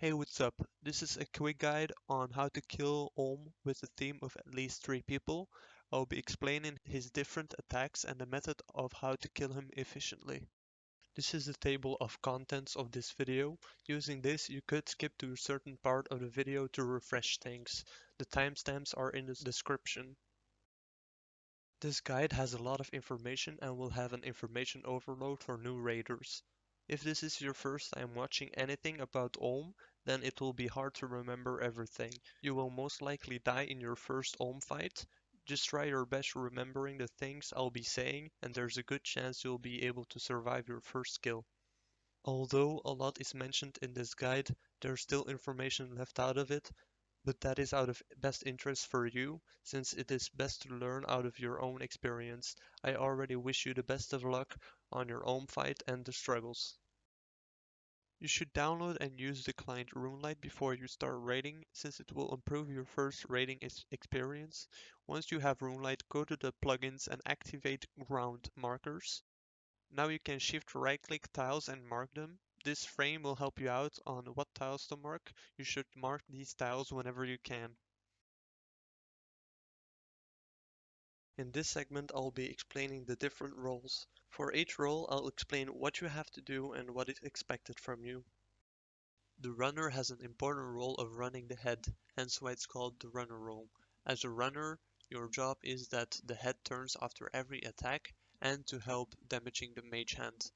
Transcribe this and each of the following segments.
Hey, what's up? This is a quick guide on how to kill Olm with a team of at least 3 people. I'll be explaining his different attacks and the method of how to kill him efficiently. This is the table of contents of this video. Using this, you could skip to a certain part of the video to refresh things. The timestamps are in the description. This guide has a lot of information and will have an information overload for new raiders. If this is your first time watching anything about Olm, then it will be hard to remember everything. You will most likely die in your first Olm fight. Just try your best remembering the things I'll be saying, and there's a good chance you'll be able to survive your first kill. Although a lot is mentioned in this guide, there's still information left out of it, but that is out of best interest for you, since it is best to learn out of your own experience. I already wish you the best of luck on your own fight and the struggles. You should download and use the client RuneLite before you start raiding, since it will improve your first raiding experience. Once you have RuneLite, go to the plugins and activate ground markers. Now you can shift right click tiles and mark them. This frame will help you out on what tiles to mark. You should mark these tiles whenever you can. In this segment, I'll be explaining the different roles. For each role, I'll explain what you have to do and what is expected from you. The runner has an important role of running the head, hence why it's called the runner role. As a runner, your job is that the head turns after every attack and to help damaging the mage hand.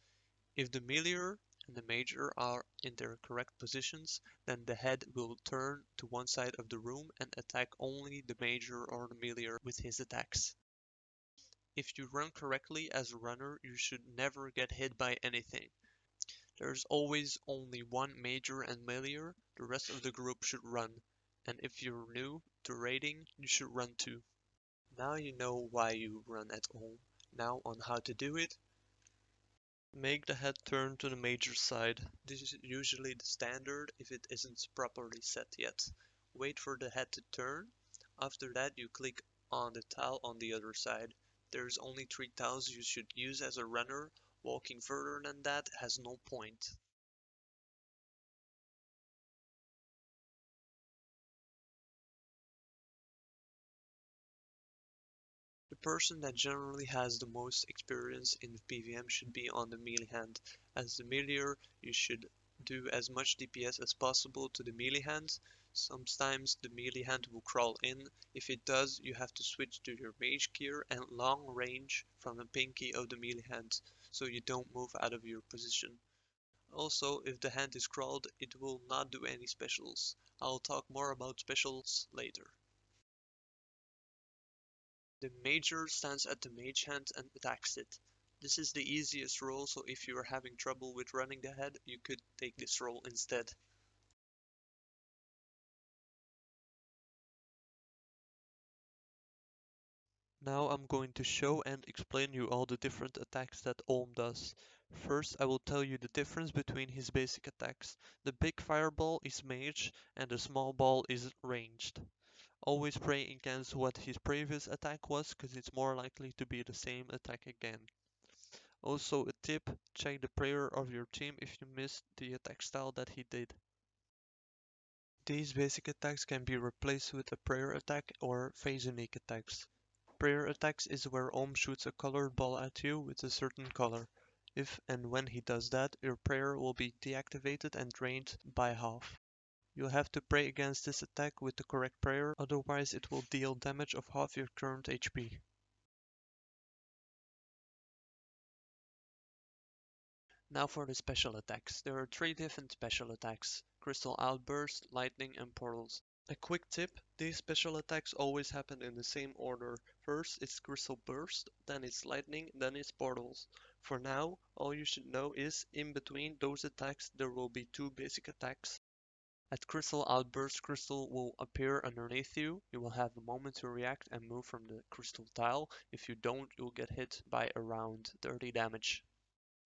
If the melee and the major are in their correct positions, then the head will turn to one side of the room and attack only the major or the melee with his attacks. If you run correctly as a runner, you should never get hit by anything. There's always only one major and melee, the rest of the group should run. And if you're new to raiding, you should run too. Now you know why you run at all. Now on how to do it. Make the head turn to the major side. This is usually the standard if it isn't properly set yet. Wait for the head to turn. After that you click on the tile on the other side. There's only 3 tiles you should use as a runner. Walking further than that has no point. The person that generally has the most experience in PvM should be on the melee hand. As the meleeer, you should do as much DPS as possible to the melee hand. Sometimes the melee hand will crawl in. If it does, you have to switch to your mage gear and long range from the pinky of the melee hand, so you don't move out of your position. Also, if the hand is crawled, it will not do any specials. I'll talk more about specials later. The major stands at the mage hand and attacks it. This is the easiest role, so if you are having trouble with running the head, you could take this role instead. Now I'm going to show and explain you all the different attacks that Olm does. First, I will tell you the difference between his basic attacks. The big fireball is mage and the small ball is ranged. Always pray against what his previous attack was, cause it's more likely to be the same attack again. Also a tip, check the prayer of your team if you missed the attack style that he did. These basic attacks can be replaced with a prayer attack or phase unique attacks. Prayer attacks is where Ohm shoots a colored ball at you with a certain color. If and when he does that, your prayer will be deactivated and drained by half. You'll have to pray against this attack with the correct prayer, otherwise it will deal damage of half your current HP. Now for the special attacks. There are 3 different special attacks: Crystal Outburst, Lightning and Portals. A quick tip, these special attacks always happen in the same order. First it's Crystal Burst, then it's Lightning, then it's Portals. For now, all you should know is, in between those attacks there will be 2 basic attacks. At Crystal Outburst, Crystal will appear underneath you. You will have a moment to react and move from the crystal tile. If you don't, you'll get hit by around 30 damage.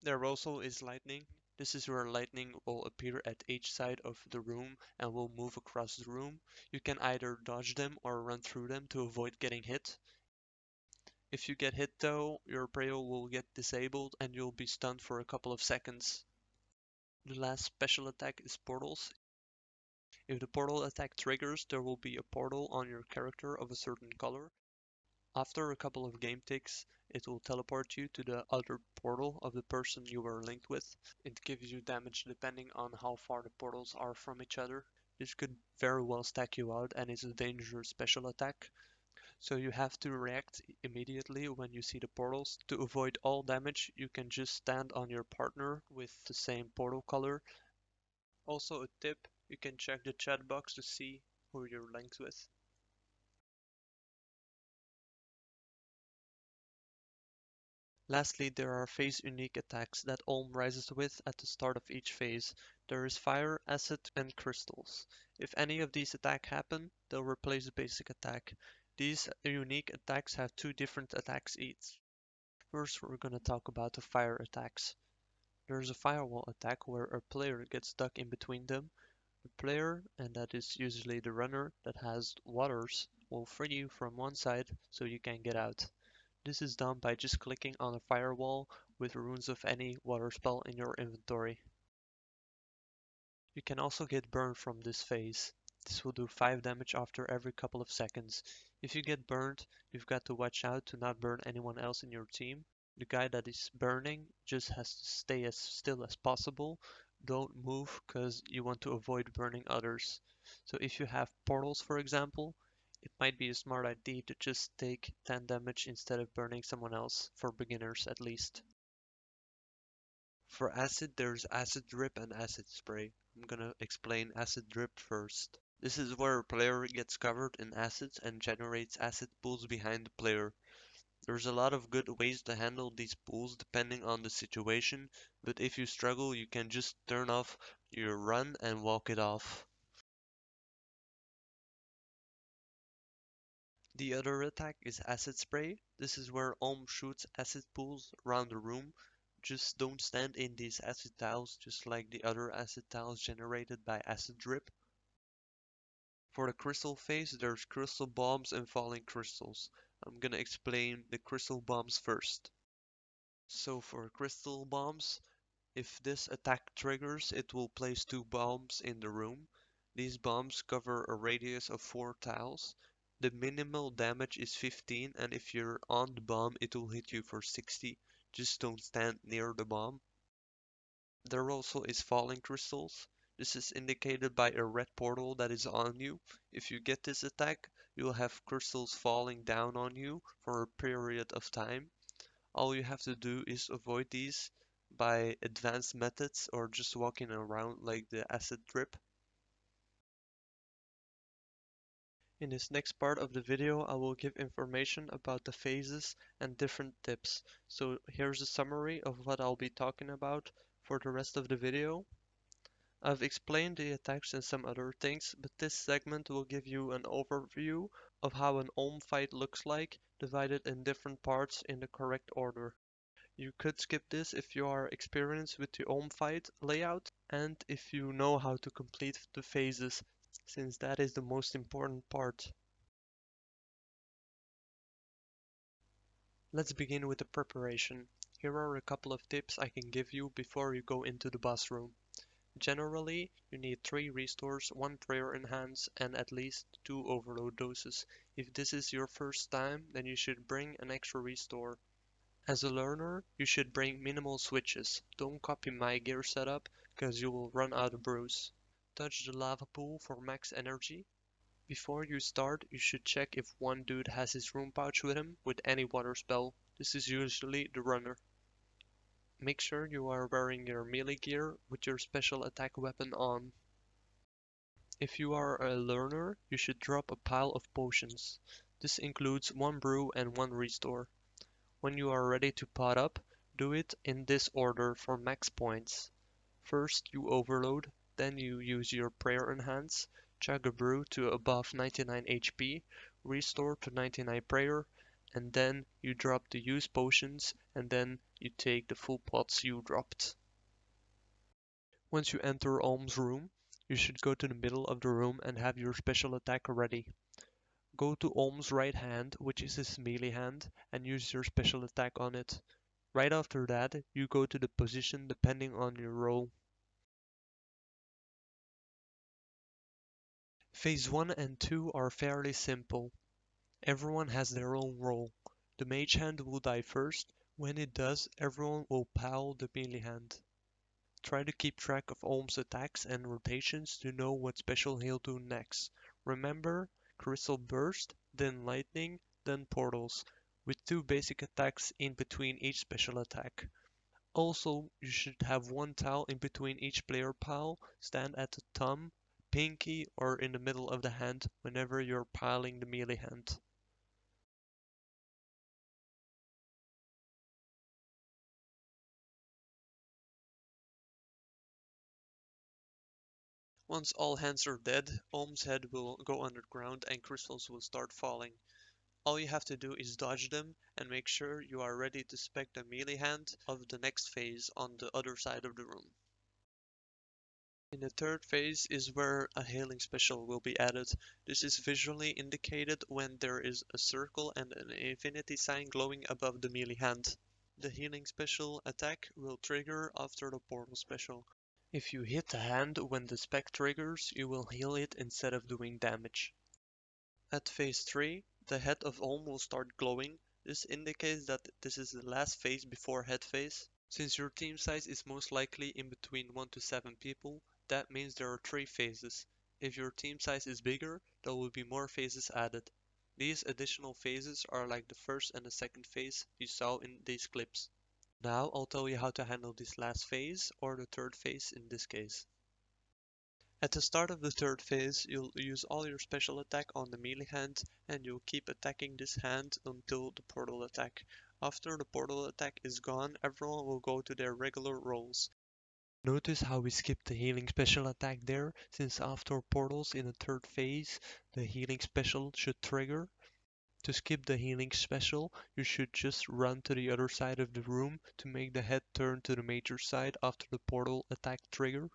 There also is lightning. This is where lightning will appear at each side of the room and will move across the room. You can either dodge them or run through them to avoid getting hit. If you get hit though, your prayer will get disabled and you'll be stunned for a couple of seconds. The last special attack is portals. If the portal attack triggers, there will be a portal on your character of a certain color. After a couple of game ticks, it will teleport you to the other portal of the person you were linked with. It gives you damage depending on how far the portals are from each other. This could very well stack you out and is a dangerous special attack. So you have to react immediately when you see the portals. To avoid all damage, you can just stand on your partner with the same portal color. Also a tip, you can check the chat box to see who you're linked with. Lastly, there are phase unique attacks that Olm rises with at the start of each phase. There is fire, acid, and crystals. If any of these attacks happen, they'll replace the basic attack. These unique attacks have two different attacks each. First, we're gonna talk about the fire attacks. There's a firewall attack where a player gets stuck in between them. The player, and that is usually the runner that has waters, will free you from one side so you can get out. This is done by just clicking on a firewall with runes of any water spell in your inventory. You can also get burned from this phase. This will do 5 damage after every couple of seconds. If you get burned, you've got to watch out to not burn anyone else in your team. The guy that is burning just has to stay as still as possible. Don't move because you want to avoid burning others. So if you have portals, for example, it might be a smart idea to just take 10 damage instead of burning someone else, for beginners at least. For acid, there's acid drip and acid spray. I'm gonna explain acid drip first. This is where a player gets covered in acids and generates acid pools behind the player. There's a lot of good ways to handle these pools depending on the situation, but if you struggle, you can just turn off your run and walk it off. The other attack is acid spray. This is where Olm shoots acid pools around the room. Just don't stand in these acid tiles, just like the other acid tiles generated by acid drip. For the crystal phase, there's crystal bombs and falling crystals. I'm gonna explain the crystal bombs first. So for crystal bombs, if this attack triggers, it will place 2 bombs in the room. These bombs cover a radius of 4 tiles. The minimal damage is 15, and if you're on the bomb, it will hit you for 60. Just don't stand near the bomb. There also is falling crystals. This is indicated by a red portal that is on you. If you get this attack, you'll have crystals falling down on you for a period of time. All you have to do is avoid these by advanced methods or just walking around like the acid drip. In this next part of the video, I will give information about the phases and different tips. So here's a summary of what I'll be talking about for the rest of the video. I've explained the attacks and some other things, but this segment will give you an overview of how an Olm fight looks like, divided in different parts in the correct order. You could skip this if you are experienced with the Olm fight layout and if you know how to complete the phases, since that is the most important part. Let's begin with the preparation. Here are a couple of tips I can give you before you go into the boss room. Generally, you need 3 restores, 1 prayer enhance, and at least 2 overload doses. If this is your first time, then you should bring an extra restore. As a learner, you should bring minimal switches. Don't copy my gear setup, cause you will run out of brews. Touch the lava pool for max energy. Before you start, you should check if one dude has his room pouch with him with any water spell. This is usually the runner. Make sure you are wearing your melee gear with your special attack weapon on. If you are a learner, you should drop a pile of potions. This includes 1 brew and 1 restore. When you are ready to pot up, do it in this order for max points. First you overload, then you use your prayer enhance, chug a brew to above 99 HP, restore to 99 prayer, and then you drop the used potions, and then you take the full pots you dropped. Once you enter Olm's room, you should go to the middle of the room and have your special attack ready. Go to Olm's right hand, which is his melee hand, and use your special attack on it. Right after that, you go to the position depending on your role. Phase 1 and 2 are fairly simple. Everyone has their own role. The mage hand will die first. When it does, everyone will pal the melee hand. Try to keep track of Olm's attacks and rotations to know what special he'll do next. Remember, Crystal Burst, then Lightning, then Portals, with 2 basic attacks in between each special attack. Also, you should have 1 tile in between each player pile, stand at the thumb, pinky, or in the middle of the hand whenever you're piling the melee hand. Once all hands are dead, Ohm's head will go underground and crystals will start falling. All you have to do is dodge them and make sure you are ready to spec the melee hand of the next phase on the other side of the room. In the third phase is where a healing special will be added. This is visually indicated when there is a circle and an infinity sign glowing above the melee hand. The healing special attack will trigger after the portal special. If you hit the hand when the spec triggers, you will heal it instead of doing damage. At phase 3, the head of Olm will start glowing. This indicates that this is the last phase before head phase. Since your team size is most likely in between 1 to 7 people, that means there are 3 phases. If your team size is bigger, there will be more phases added. These additional phases are like the first and the second phase you saw in these clips. Now I'll tell you how to handle this last phase, or the third phase in this case. At the start of the third phase, you'll use all your special attack on the melee hand, and you'll keep attacking this hand until the portal attack. After the portal attack is gone, everyone will go to their regular roles. Notice how we skipped the healing special attack there, since after portals in the third phase, the healing special should trigger. To skip the healing special, you should just run to the other side of the room to make the head turn to the major side after the portal attack trigger.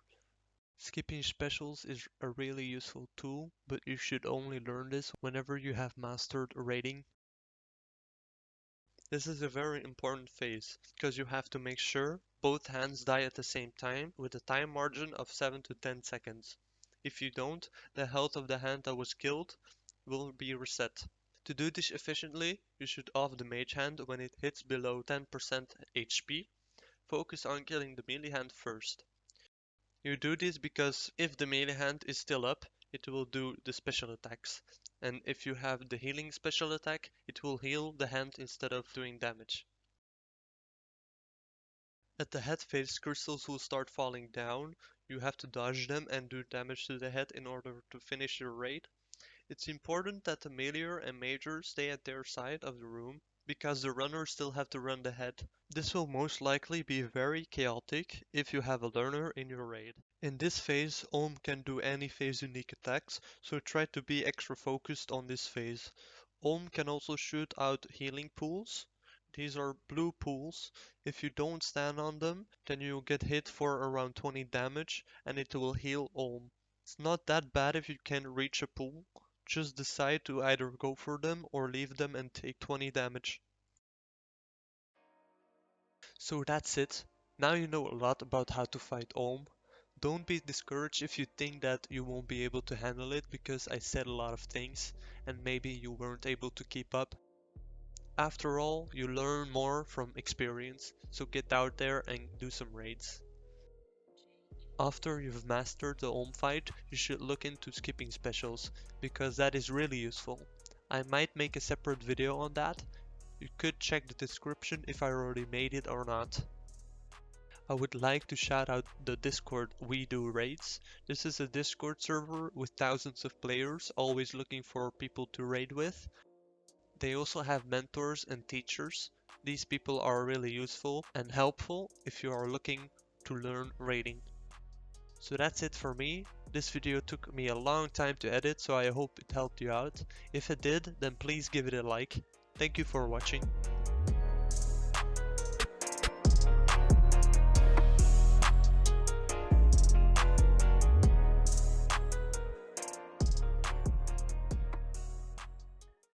Skipping specials is a really useful tool, but you should only learn this whenever you have mastered a rating. This is a very important phase, because you have to make sure both hands die at the same time with a time margin of 7 to 10 seconds. If you don't, the health of the hand that was killed will be reset. To do this efficiently, you should off the mage hand when it hits below 10% HP. Focus on killing the melee hand first. You do this because if the melee hand is still up, it will do the special attacks. And if you have the healing special attack, it will heal the hand instead of doing damage. At the head phase, crystals will start falling down. You have to dodge them and do damage to the head in order to finish your raid. It's important that the meleer and major stay at their side of the room, because the runners still have to run the head. This will most likely be very chaotic if you have a learner in your raid. In this phase, Olm can do any phase unique attacks, so try to be extra focused on this phase. Olm can also shoot out healing pools. These are blue pools. If you don't stand on them, then you'll get hit for around 20 damage and it will heal Olm. It's not that bad if you can reach a pool. Just decide to either go for them or leave them and take 20 damage. So that's it. Now you know a lot about how to fight Olm. Don't be discouraged if you think that you won't be able to handle it, because I said a lot of things and maybe you weren't able to keep up. After all, you learn more from experience, so get out there and do some raids. After you've mastered the Olm fight, you should look into skipping specials, because that is really useful. I might make a separate video on that. You could check the description if I already made it or not. I would like to shout out the Discord We Do Raids. This is a Discord server with thousands of players always looking for people to raid with. They also have mentors and teachers. These people are really useful and helpful if you are looking to learn raiding. So that's it for me. This video took me a long time to edit, so I hope it helped you out. If it did, then please give it a like. Thank you for watching.